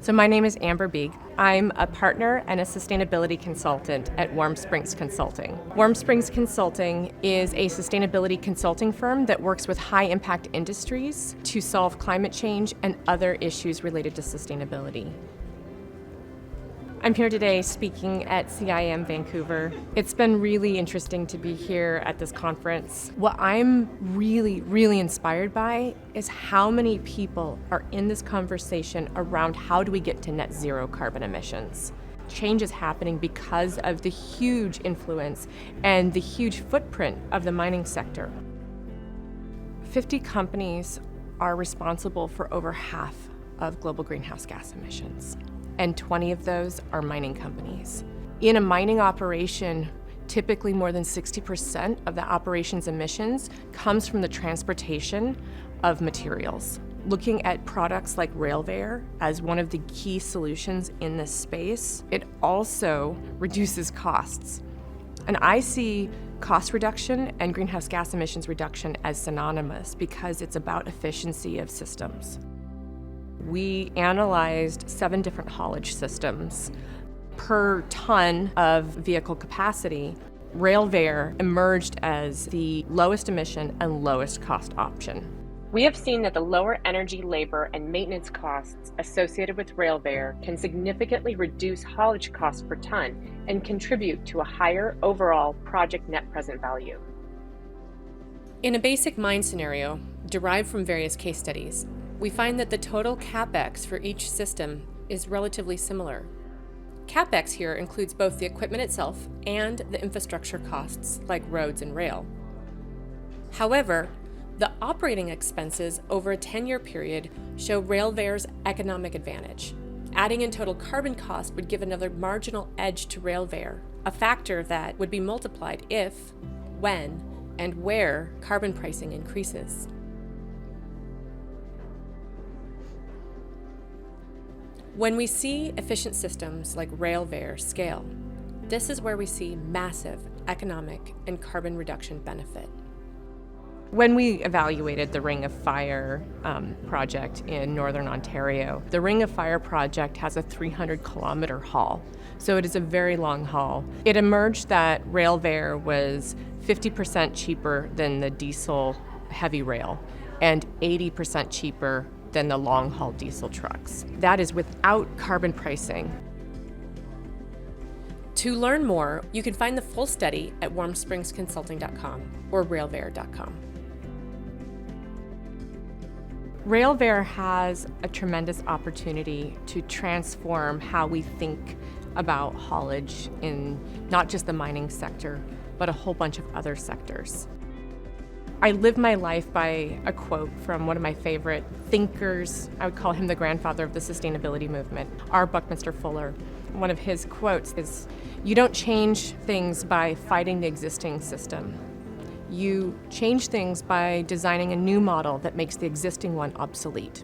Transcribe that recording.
So my name is Amber Bieg. I'm a partner and a sustainability consultant at Warm Springs Consulting. Warm Springs Consulting is a sustainability consulting firm that works with high-impact industries to solve climate change and other issues related to sustainability. I'm here today speaking at CIM Vancouver. It's been really interesting to be here at this conference. What I'm really inspired by is how many people are in this conversation around how do we get to net zero carbon emissions. Change is happening because of the huge influence and the huge footprint of the mining sector. 50 companies are responsible for over half of global greenhouse gas emissions, and 20 of those are mining companies. In a mining operation, typically more than 60% of the operation's emissions comes from the transportation of materials. Looking at products like Railveyor as one of the key solutions in this space, it also reduces costs. And I see cost reduction and greenhouse gas emissions reduction as synonymous because it's about efficiency of systems. We analyzed 7 different haulage systems. Per ton of vehicle capacity, Railveyor emerged as the lowest emission and lowest cost option. We have seen that the lower energy, labor, and maintenance costs associated with Railveyor can significantly reduce haulage costs per ton and contribute to a higher overall project net present value. In a basic mine scenario, derived from various case studies, we find that the total CapEx for each system is relatively similar. CapEx here includes both the equipment itself and the infrastructure costs like roads and rail. However, the operating expenses over a 10-year period show Railveyor's economic advantage. Adding in total carbon cost would give another marginal edge to Railveyor, a factor that would be multiplied if, when, and where carbon pricing increases. When we see efficient systems like Railveyor scale, this is where we see massive economic and carbon reduction benefit. When we evaluated the Ring of Fire project in Northern Ontario, the Ring of Fire project has a 300-kilometer haul, so it is a very long haul. It emerged that Railveyor was 50% cheaper than the diesel heavy rail and 80% cheaper than the long-haul diesel trucks. That is without carbon pricing. To learn more, you can find the full study at warmspringsconsulting.com or railveyor.com. Railveyor has a tremendous opportunity to transform how we think about haulage in not just the mining sector, but a whole bunch of other sectors. I live my life by a quote from one of my favorite thinkers. I would call him the grandfather of the sustainability movement, R. Buckminster Fuller. One of his quotes is, "You don't change things by fighting the existing system. You change things by designing a new model that makes the existing one obsolete."